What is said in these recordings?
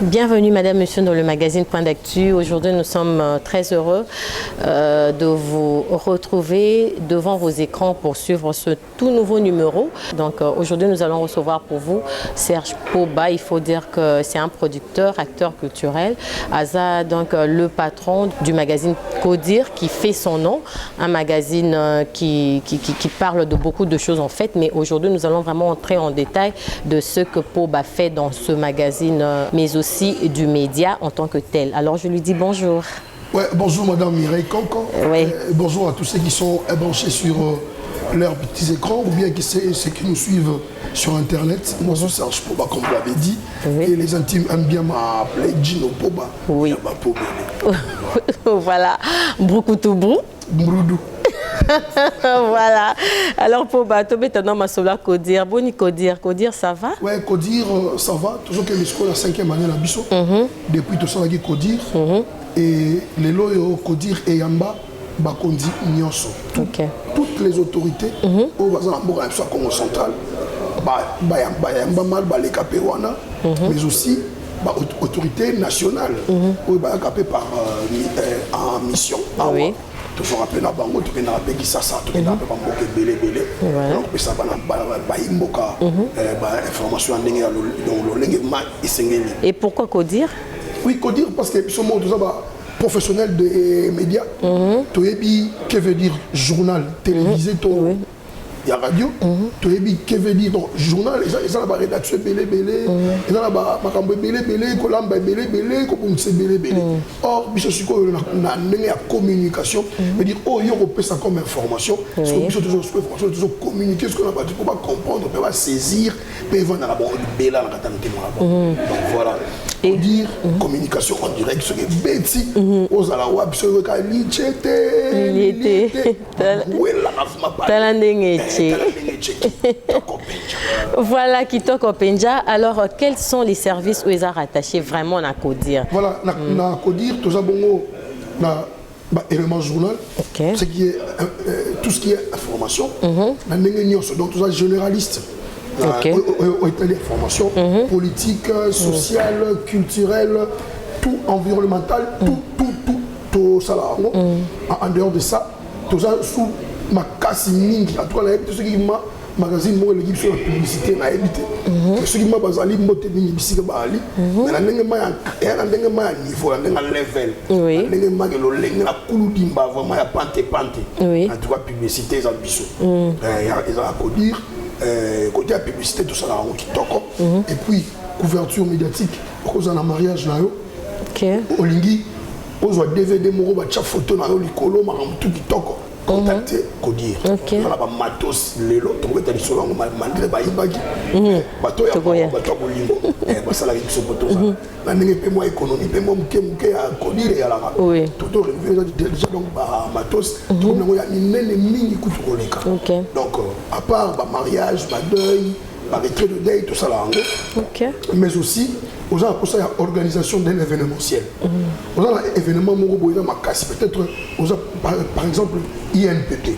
Bienvenue Madame, Monsieur dans le magazine Point d'Actu. Aujourd'hui nous sommes très heureux de vous retrouver devant vos écrans pour suivre ce tout nouveau numéro. Donc aujourd'hui nous allons recevoir pour vous Serge Poba. Il faut dire que c'est un producteur, acteur culturel. Aza, donc le patron du magazine Codir qui fait son nom. Un magazine qui parle de beaucoup de choses en fait. Mais aujourd'hui nous allons vraiment entrer en détail de ce que Poba fait dans ce magazine, mais aussi du média en tant que tel. Alors je lui dis bonjour. Ouais, bonjour Madame Mireille Cancan. Oui. Bonjour à tous ceux qui sont branchés sur leurs petits écrans ou bien ceux qui nous suivent sur Internet. Moi, je suis Serge Poba, comme vous l'avez dit. Oui. Et les intimes aiment bien m'appeler Gino Poba. Oui. Voilà. Broukoutoubou. Broudou. Voilà. Alors Poba, tu es un homme à Codir. Boni Codir. Codir, ça va? Oui, Codir, ça va. Toujours que l'école la 5e année à Bissot. Depuis tout ça, il y a Codir. Et les loyaux Codir et Yamba, Bakondi, Nyonso. Toutes les autorités, au Bazamboura, soit Congo central, Yamba mal, les Capérouana, mais aussi autorités nationales, où il capé par en mission. Oui. Toujours appelé la bango, tu peux appeler qui ça, tu peux appeler bango belé belé. Donc ça va imboka information en ligne dans le lingue Et pourquoi Codir? Oui, Codir parce que ce mot tout ça professionnel des médias. Tu sais que veut dire journal télévisé, il y a radio. Tu sais que veut dire journal, ils ont la rédaction belé belé, ils ont la macambo belé belé, colamba belé belé, comme c'est belé belé. Or, biso siko na la communication, veut dire oh yo repère ça comme information, parce que biso toujours communiquer ce qu'on a pas dit pour pas comprendre, pour pas saisir, pour vendre la bonne belé la katante moi. Donc voilà. Et dire communication en direct sur les bêtises aux alawa biso ka lichete. Voilà, Kitoko Penja. Alors, quels sont les services où ils ont rattaché vraiment à Codir? Voilà, à Codir, tout ça, bon, élément journal, ce qui est, tout ce qui est information, donc tout ça, généraliste. Information politique, sociale, culturelle, tout environnemental, tout ça là. En dehors de ça, tout ça sous ma casse mingi, en tout cas, tout ce qui m'a magazine, moi, l'équipe sur la publicité, n'a évité. Ce qui m'a basali, moi, t'es venu ici, Bali, mais la langue m'a niveau, la langue level, la langue m'a la coulou dimba, vraiment, la pante. En tout cas, publicité, ils ont bissou. Ils ont à Codir. Côté la publicité, tout ça là, qui toque. Et puis, couverture médiatique, cause d'un mariage là, au Lingui, aux DVD, mon chaque photo là, l'icolo, tout qui toque. Contacter Codir. On a pas matos, l'élo, trouver tes solos, malgré Baïbagi. Bateau ya bateau bolingo. Ça la vie sur bateau ça. La n'engage pas moi économie, pas moi mouké à Codir et à la rap. Tout déjà donc matos. Tout le monde a une mini coup de coleka. Donc à part mariage, deuil, retrait de deuil, tout ça là. Mais aussi aux gens pour ça il y a organisation d'un événementiel. Aux gens événement peut-être par exemple INPP.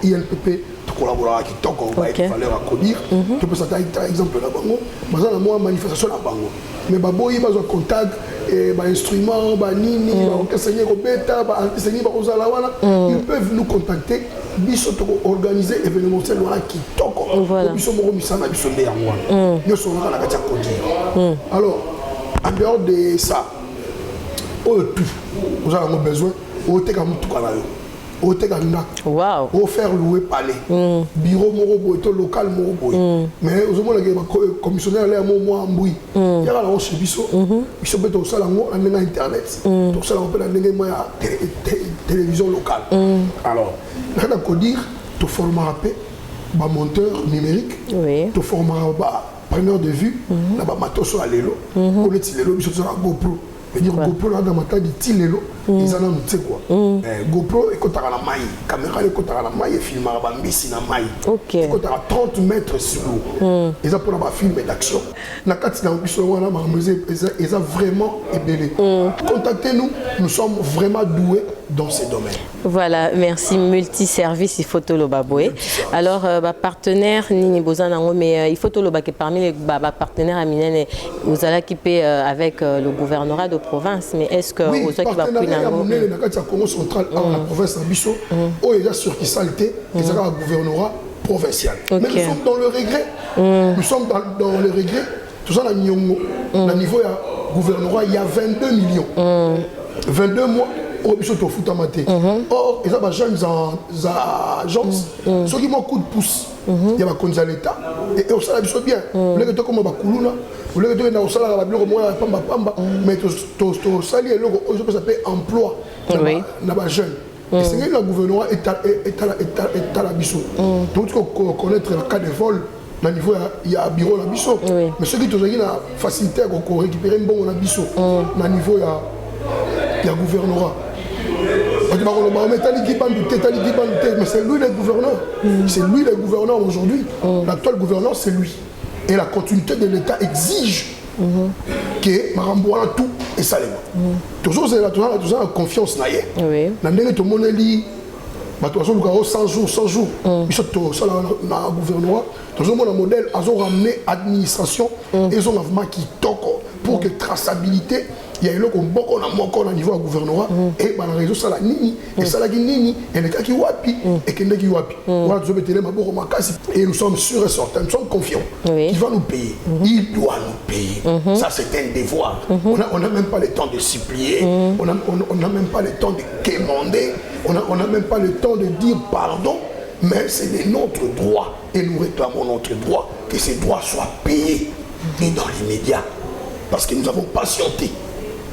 INPP tu collabores avec toi on va être valeur à Codir. Tu peux ça par exemple là bango, mais on a moins manifestation là bango. Mais baboyi besoin contact et instrument nini enseigner au bêta enseigner aux alawana ils peuvent nous contacter biso to organiser événementiel là qui toko biso mo misana biso ndé yango yo so na kati ya Codir. Alors en dehors de ça, vous avez besoin de faire louer palais, bureau morobo, local morobo. Mais vous avez un commissionnaire là, moi, il y a un chez Bisso, Bisso peut aussi aller internet, tout ça on peut aller télévision locale. Alors, là, on peut dire, tu formes un monteur numérique, tu formes preneur de vue, là-bas, matos à l'élo, on est l'élo, je suis à GoPro. C'est-à-dire GoPro, là, dans ma taille, il est l'élo, ils en ont, tu sais quoi. GoPro, et quand tu as la maille, caméra, et quand tu as la maille, film, il y a la maille. Et quand tu as 30 mètres sur l'eau, ils ont pour la film d'action. La carte, c'est ils ont vraiment ébélé. Contactez-nous, nous sommes vraiment doués dans ces domaines. Voilà, merci. Multiservice, il faut tout le baboué. Alors, partenaire, Nini Bozanango, mais il faut tout le baboué. Parmi les partenaires Aminene, vous allez équiper avec le gouvernorat de province, mais est-ce que oui, vous avez partenariat Aminene, dans le Congo central, la province d'Abisso, où il y a sur qui saleté, il y a un gouvernorat provincial. Mais nous sommes dans le regret. Nous sommes dans le regret. Tout ça, au niveau du gouvernorat, il y a 22 millions. 22 mois. Or, il y a des jeunes agences, ceux qui m'ont coup de pouce, il y a des cons à l'État, et on s'en a bien. Vous voulez que tu aies comme un Bakuluna, vous voulez que tu aies un salaire à la bière, mais tu sali et l'autre, ça s'appelle emploi dans les jeunes. Et c'est que le gouvernement est à la bisso. Donc, il faut connaître le cas de vol. Au niveau, il y a un bureau à bisso. Mais ceux qui ont la facilité à récupérer un bon à bisso, au niveau, il y a un gouvernorat. Mais c'est lui le gouverneur. C'est lui le gouverneur aujourd'hui. L'actuel gouverneur, c'est lui. Et la continuité de l'État exige que Maramboana tout et Salema. Toujours, c'est la confiance. Tout le monde dit 100 jours, 100 jours. Ils sont dans le gouvernement. Tout le monde a un modèle, ils ont ramené l'administration et ils ont un qui toque pour que traçabilité. Il y a eu beaucoup de niveau du gouvernement et dans la réseau ça la nini et ça la nini et les cas qui wapi et qui ne qui wapi. Voilà, tu peux et nous sommes sûrs et certains, nous sommes confiants qu'il va nous payer. Il doit nous payer. Ça c'est un devoir. On n'a même pas le temps de supplier, on n'a même pas le temps de quémander, on n'a même pas le temps de dire pardon, mais c'est notre droit et nous réclamons notre droit que ces droits soient payés et dans l'immédiat parce que nous avons patienté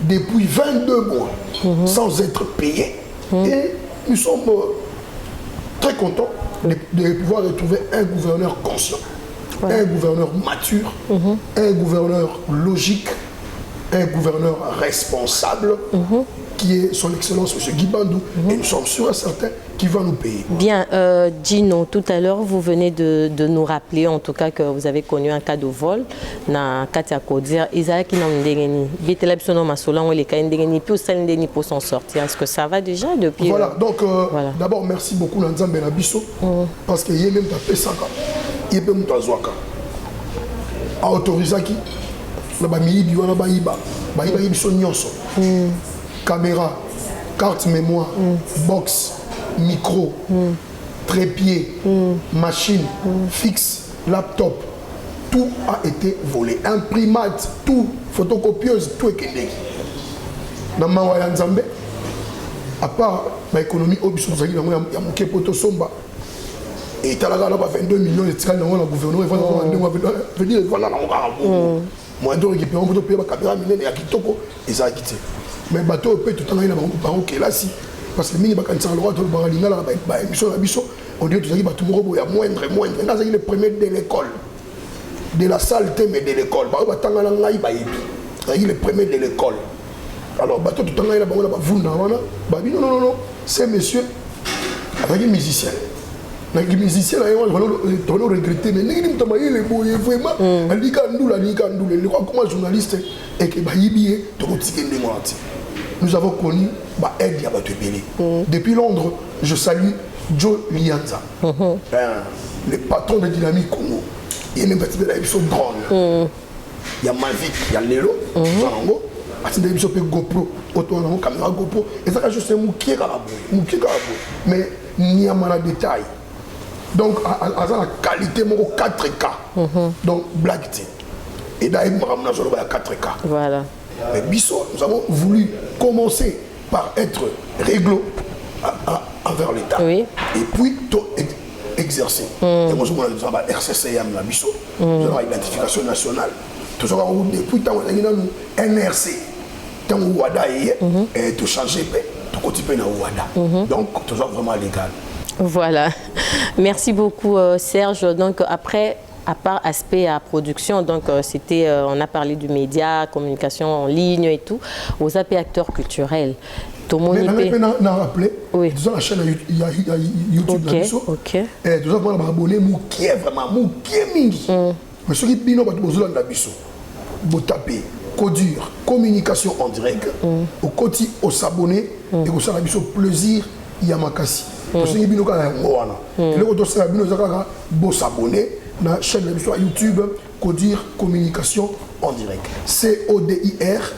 depuis 22 mois sans être payés et nous sommes très contents de pouvoir retrouver un gouverneur conscient, un gouverneur mature, un gouverneur logique, un gouverneur responsable qui est son excellence M. Guy Bandou et nous sommes sûrs et certains qu'il va nous payer. Bien, Gino, tout à l'heure vous venez de nous rappeler en tout cas que vous avez connu un cas de vol dans Katia Kodir. Isaac qui n'a ndengeni, Betelabsono Masola on les cas ndengeni puis aussi ndengeni pour s'en sortir. Est-ce que ça va déjà depuis? Voilà, donc voilà. D'abord merci beaucoup Nanzambe Nabiso parce que yé même tapé ça yé peut m'tazwaka. A autorisé qui na ba miyibi wana ba yiba biso nyonso. Caméra, carte mémoire, box, micro, trépied, machine, fixe, laptop, tout a été volé. Imprimante, tout, photocopieuse, tout est kéné. Dans ma Nzambe, à part l'économie, il y a un poto somba. Et il y a 22 millions de tirades dans le gouvernement. Il venir voilà moi, je vais payer la caméra, il y a Kitoko, et ça a quitté. Mais le bateau peut tout le temps il là si parce que mini bakanisa le droit de baralinga la ba émission la biso on dit tout ça qui ba tout moindre là c'est le premier de l'école de la saleté mais de l'école ba tanga la ngai ba yebi c'est le premier de l'école alors bateau tout le temps il a ba vunda wana ba non c'est monsieur avec un musicien les musiciens là ils vont regretter mais ngi mutama il est beau vraiment alika ndula le comment journaliste et que ba yebi to tikende ngoti. Nous avons connu Aide Yabatubeli. Depuis Londres, je salue Joe Lianza, le patron de Dynamique Congo. Il y a même partie de la émission drone. Il y a Mavic, il y a Lelo, partie de l'émission GoPro, caméra GoPro. Et ça, je sais Moukié Karabou. Mais il y a un détail. Donc, à la qualité, 4K. Donc, Black Team. Et d'ailleurs, on a 4K. Voilà. Mais Bissot, nous avons voulu commencer par être réglo envers l'État. Et puis, exercer. Et moi, je suis RCCM, la Bissot. Nous avons l'identification nationale. Depuis, nous avons NRC. Tant que Ouada est tout changé, tout continuer dans Ouada. Donc, toujours vraiment légal. Voilà. Merci beaucoup, Serge. Donc, après. À part aspect à production, donc c'était, on a parlé du média, communication en ligne et tout, aux AP acteurs culturels. Tout le monde peut rappeler, dans la chaîne YouTube, et tout ça pour abonner, qui est vraiment, qui est mingi. Mais ceux qui bino pas besoin de la biso, vous tapez codure, communication en direct, au côté au s'abonner, et que ça a biso plaisir yamakasi parce que bino ka ngwana et le ko ça bino zakaka bo s'abonner na chaîne de sur YouTube Codir Communication en direct, CODIR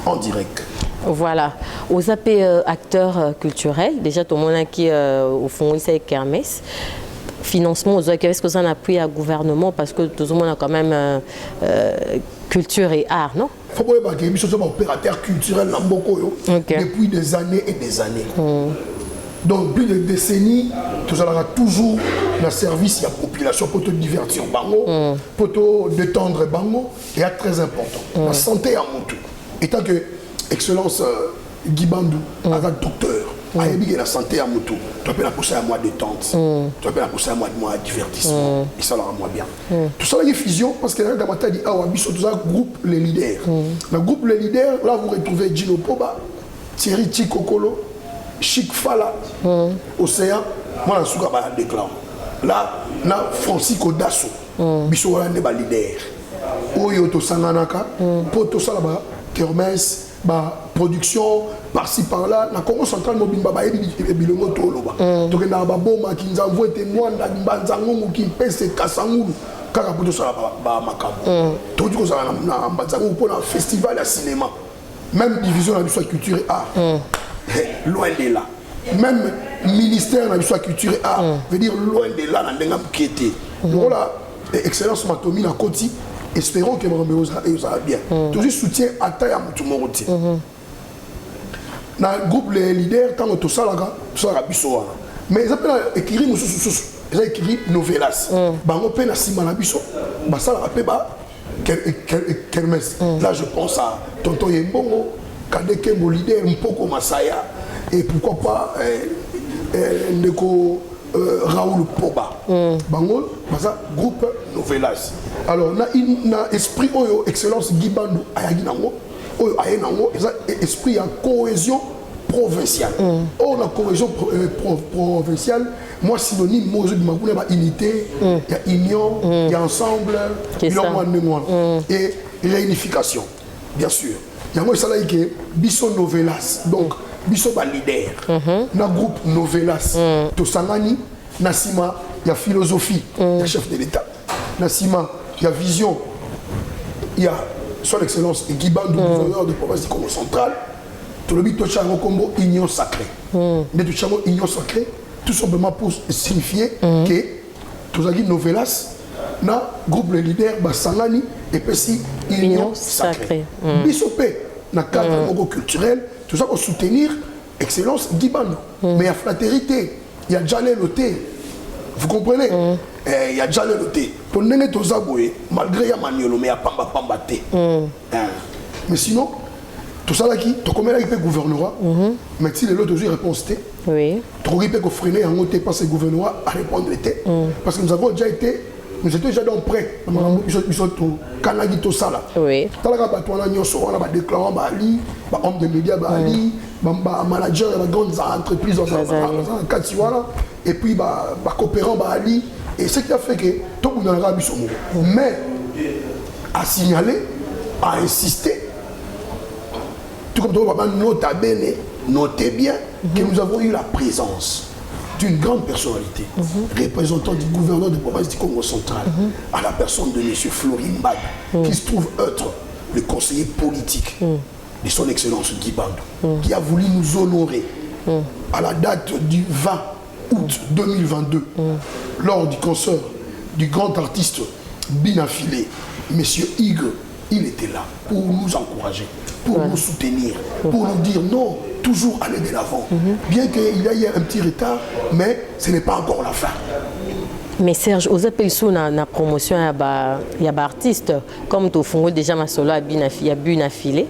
en direct. Voilà, aux AP acteurs culturels, déjà tout le monde qui au fond c'est Kermesse. Financement aux est-ce que ça en appui à gouvernement parce que tout le monde a quand même culture et art, non? Il faut pas que nous sommes opérateurs culturels depuis des années et des années. Donc, plus de décennies, tout ça aura toujours le service à la population pour te divertir, pour te détendre, et c'est très important. La santé à mon tout. Et tant que Excellence Guy Bandou, avec docteur, il la santé à mon tout. Tu peux la pousser à moi de détente, tu peux la pousser à moi de divertissement, et ça l'aura moi bien. Tout ça, il y a fusion, parce que dans ma dit, ah, tout ça, groupe les leaders. Le groupe les leaders, là, vous retrouvez Gino Poba, Thierry Chikokolo, Chic Fala, Océan, moi je suis un déclarant. Là, Francisco Dasso, Bissou est un leader. Oyo to Sanganaka, Poto Salaba, Kermesse, production, par-ci par-là, la Congo centrale mobile, et Bilongo Toloba. Donc, il y a un bomba qui nous envoie témoin, Banzango qui pèse Kassangoulou, car Poto Salaba, Makabo. Donc, il y a un festival de cinéma, même division de la culture et art. Loin de là. Même ministère de la culture et art, veut dire loin de là, dans le été. Voilà, excellence Matomi, la Koti, espérons que Mambéo ça bien. Toujours soutien à taille à tout le monde. Dans le groupe les leaders, quand on ça là, mais ils appellent écrire ils ont écrit novelas. On peut na sima na biso, ça la paix Kermesse. Là je pense à Tonton Yembongo, Kadeke mon leader, Mpoko Masaya, et pourquoi pas Ndeko Raoul Poba. Bango, ça groupe novelas. Alors, na esprit oyo excellence Guy Bandou ayagi nango, oyo aye nango, esprit en cohésion provinciale. Oh, la cohésion provinciale, moi synonyme, moi je dis unité, il y a union, il y a ensemble, et réunification, bien sûr. Il y a moi ça là que biso novelas, donc biso ba leader, na groupe novelas, to sangani, nasima, il y a philosophie, il y a chef de l'État, nasima. Il y a vision, il y a son excellence Guy Bandou, gouverneur de province du Congo central. Tout le but de Chango Combo, union sacrée. Mais de Chango, union sacrée, tout simplement pour signifier que tous les novelas, na groupe les leaders, Sangani, et puis union sacrée. Bissopé, na cadre culturel, tout ça pour soutenir excellence Guy Bandou. Mais il y a fraternité, il y a déjà l'hôtel. Vous comprenez? Il y a déjà le noté. Pour nous, malgré ya maniolo, mais il y a pamba té. Mais sinon, tout ça là qui, tu connais le gouvernorat, mais si les autres réponse té, tu peux freiner en côté parce que le gouvernorat à répondre té. Parce que nous avons déjà été, nous étions déjà dans prêt. Nous sommes tout Kanagi tout ça là. Oui. Tu as la déclarant Bali, homme de médias Bali, manager de grandes entreprises dans un Katiwala, et puis coopérant Bali. Et ce qui a fait que tout le monde a vu son mot. Mais à signaler, à insister, tout comme tout le monde notez bien que nous avons eu la présence d'une grande personnalité, représentant du gouverneur de province du Congo central, à la personne de M. Florin Bad, qui se trouve être le conseiller politique de son excellence Guy Bandou, qui a voulu nous honorer à la date du 20 août 2022, lors du concert du grand artiste Binafilé, M. Higre, il était là pour nous encourager, pour nous soutenir, pour nous dire non, toujours aller de l'avant. Bien qu'il y ait un petit retard, mais ce n'est pas encore la fin. Mais Serge, vous appelez ça la promotion il y a artistes comme tu fais déjà ma solo il y a Binafilé.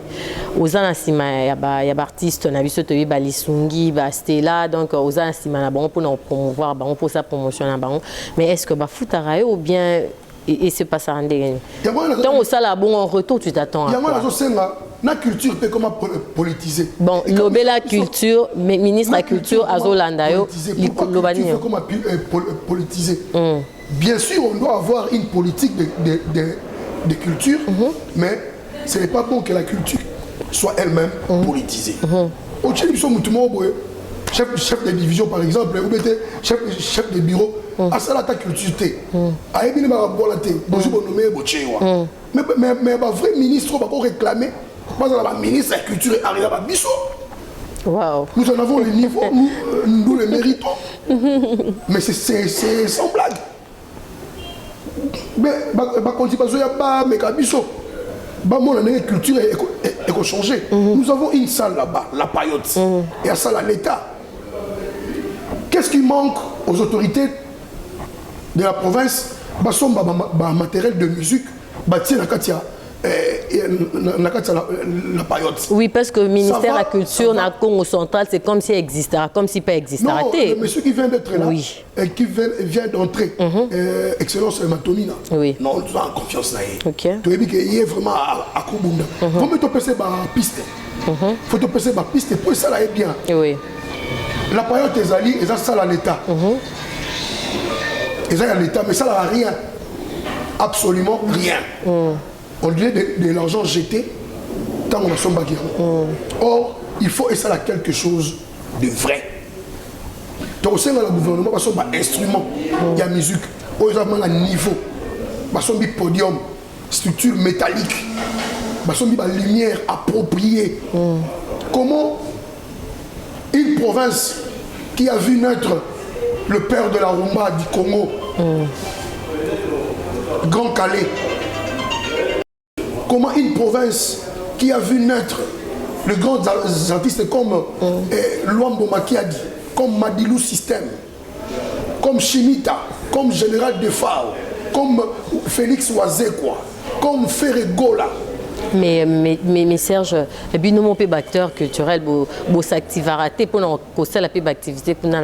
Aux anasima il y a artistes na biso to ba Lisungi, ba Stella, donc aux anasima na bon pour promouvoir bon pour sa promotion na bon. Mais est-ce que ba futarayo ou bien et c'est pas ça ndenge. Donc au sala bon en retour tu t'attends. Il y a moi la culture peut comment politiser. Bon, la culture, ministre de la culture Azolanda yo lobani. Comment politiser. Bien sûr, on doit avoir une politique de culture, mais ce n'est pas bon que la culture soit elle-même politisée. chef de division par exemple, ou bien chef de bureau, à ça la culture. Mais vrai ministre va réclamer, la ministre de la culture arrive à Bissot. Wow. Nous en avons le niveau, nous le méritons. Mais c'est sans blague. Mais quand il passe, il y a pas mais Bissot. La culture est changée. Nous avons une salle là-bas, la paillote, et à ça l'État. Qu'est-ce qui manque aux autorités de la province? Matériel de musique, la paillote. Oui, parce que le ministère de la Culture, dans le Congo central, c'est comme s'il existait, comme s'il pas existait. Non, le monsieur qui vient d'être là, oui. Qui vient d'entrer, Excellence Matomina. Oui. Non, nous avons confiance là. Ok. Tu as dit qu'il est vraiment à Kubunda. Comment tu peux passer par la piste? Il faut te passer par la piste pour ça là est bien. Oui. La paillote est allée, et ça à l'État. Et ça à l'État, mais ça n'a rien. Absolument rien. On dirait de l'argent jeté tant qu'on a son baguette. Or, il faut et ça là quelque chose de vrai. Donc, au sein de le gouvernement, parce qu'on a un instrument, il y a musique, il y a un niveau, parce qu'on a un podium, structure métallique, parce qu'on a une lumière appropriée. Comment une province qui a vu naître le père de la rumba du Congo, Grand Calais, comment une province qui a vu naître les grands artistes comme Luambo Makiadi, comme Madilou System, comme Chimita, comme Général Defao, comme Félix Wazekwa, comme Ferregola. Mais Serge, nous mon peu acteur culturel pour s'activer pour nous la peu activité pour nous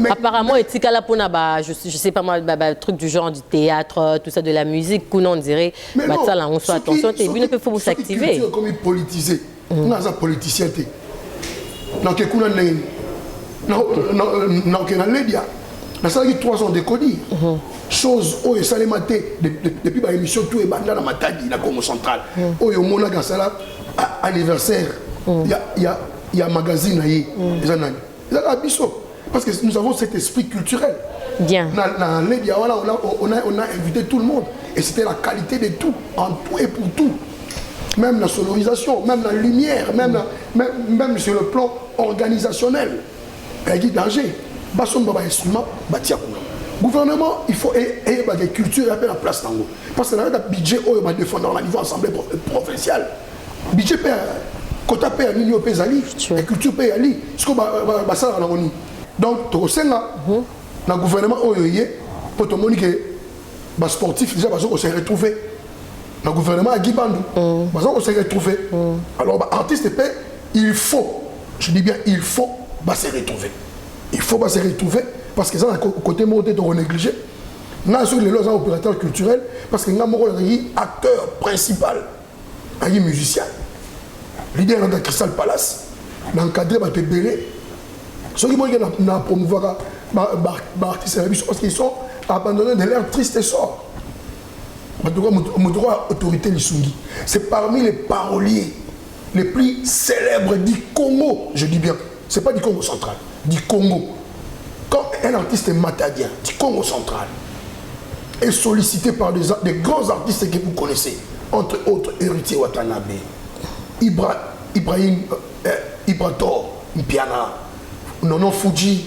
apparemment éthique là pour je sais pas moi truc du genre du théâtre tout ça de la musique qu'on on dirait ça là on soit attention et puis ne faut s'activer comme politisé on a ça politicien donc que kuna non que na ledia na ça qui 3 ans de codi chose où ça les maté depuis ba émission tout est banda na matadi na Congo central où yo mona ga sala anniversaire il y a magazine aí ça nani ça biso parce que nous avons cet esprit culturel bien na ledia voilà on a invité tout le monde et c'était la qualité de tout en tout et pour tout même la sonorisation même la lumière même sur le plan organisationnel il y a danger bason baba instrument batia kuna gouvernement il faut la culture et la place tango parce que le budget où va défendre au niveau assemblée provinciale budget paie quota paie l'union paysanne et culture paie ali ce que ça na oni donc to senga na gouvernement oyoyé pour te montrer que ba sportif déjà bazo se retrouver na gouvernement à Gibandu bazo se retrouver alors ba artiste paie il faut je dis bien il faut se retrouver il faut se retrouver parce que ça a côté monté de négligé. Nous sur les opérateurs culturels parce que nous avons un acteur principal, un musicien, leader de Crystal Palace, d'encadrer les bébés. Ceux qui ont promouvoir les artistes parce qu'ils sont abandonnés de leur triste sort. Mon droit autorité Lissungi, c'est parmi les paroliers les plus célèbres du Congo, je dis bien, ce n'est pas du Congo central, du Congo. Quand un artiste matadien du Congo central est sollicité par des grands artistes que vous connaissez, entre autres Héritier Watanabe, Ibrahim Ibrator, Mpiana, Nono Fuji,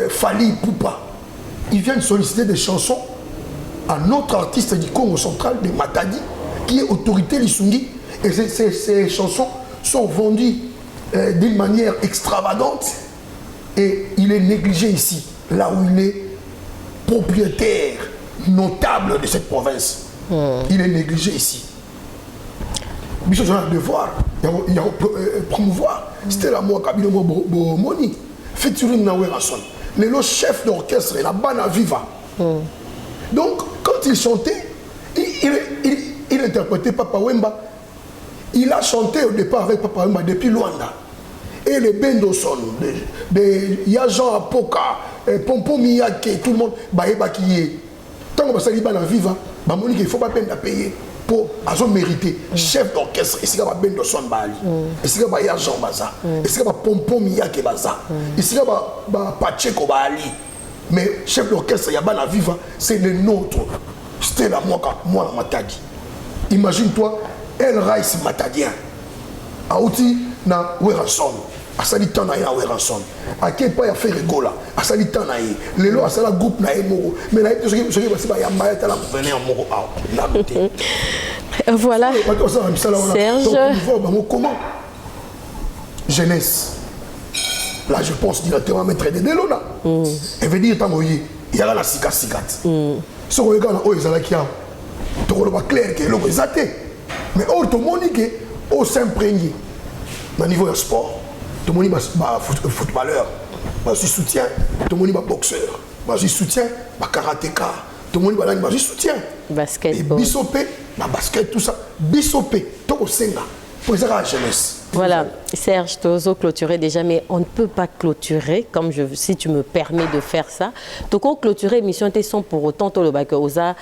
Fali Poupa, ils viennent solliciter des chansons à notre artiste du Congo central, de Matadi, qui est autorité Lissungi, et ces chansons sont vendues d'une manière extravagante. Et il est négligé ici, là où il est propriétaire notable de cette province. Il est négligé ici. Mais je dois devoir, il y a promouvoir. C'était la moi, Kabilo Moni, featuring Nawe Rasson. Le chef d'orchestre, la Bana Viva. Donc, quand il chantait, il interprétait Papa Wemba. Il a chanté au départ avec Papa Wemba depuis Luanda. Et les Bendoson, Yajan Apoka, Pompon Miyake, tout le monde, Baeba qui est. Tant que ça va vivre, il ne faut pas peine à payer. pour avoir mérité chef d'orchestre ici va ben son bali ici va ya Jean Baza ici va pompom yake baza ici va Pacheco bali mais chef d'orchestre ya bana viva c'est le nôtre c'était la moi la Matadi imagine-toi El Rice Matadien auti na Weranson asali temps na Weranson à quel point il a fait rigola asali temps na le lo asala groupe na moko mais na ce qui va se ba ya mbaeta la gouverneur moko na côté. Voilà. Serge. Comment jeunesse. Là, je pense directement à mettre des délons. Elle veut dire il y a la cicat. Si on regarde, ils ont la clair que l'eau est athée. Mais tout le monde dit qu'on s'imprègne au niveau du sport. Tout le monde est footballeur, soutien. Tout le monde est boxeur, soutien, karatéka. Tout le monde est soutien. Basketball. Et bisopé, la basket, tout ça. Bisopé, tout au Sénat. Pour la jeunesse. Voilà, Serge, tu as clôturé déjà, mais on ne peut pas clôturer, comme si tu me permets de faire ça. Tu as clôturé l'émission, tu es pour autant, tu as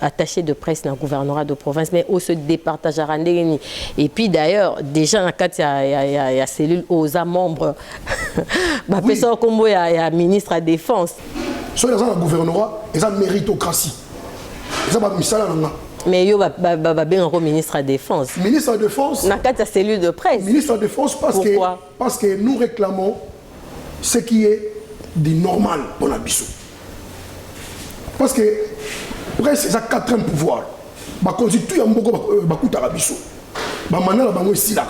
attaché de presse dans le gouvernorat de province, mais on se départage à Randéni. Et puis d'ailleurs, déjà, dans le cadre, il y a cellule OSA membres. Il y a ministre à la Défense. Sur les gens dans le gouvernorat, ils ont méritocratie. Ils ont mis ça là. Mais il y a un ministre à la Défense. Ministre à la Défense. Dans la cellule de presse. Ministre à la Défense parce que nous réclamons ce qui est du normal pour la Bissou. Parce que presse, c'est 4e pouvoir. Bah constitue un beaucoup de la Bissou. Bah maintenant la ici là.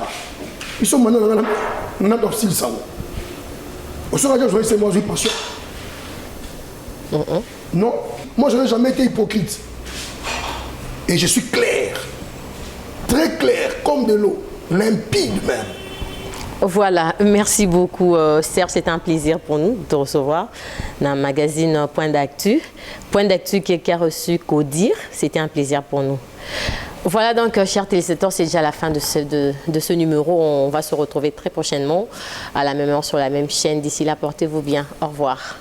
Ils sont maintenant dans le style ça. Au sein de la journée, c'est moi j'ai passion. Non, moi je n'ai jamais été hypocrite. Et je suis clair, très clair, comme de l'eau, limpide même. Voilà, merci beaucoup Serge, c'était un plaisir pour nous de te recevoir dans le magazine Point d'Actu. Point d'Actu qui a reçu Codir, c'était un plaisir pour nous. Voilà donc, chers téléspectateurs, c'est déjà la fin de ce numéro. On va se retrouver très prochainement à la même heure sur la même chaîne. D'ici là, portez-vous bien. Au revoir.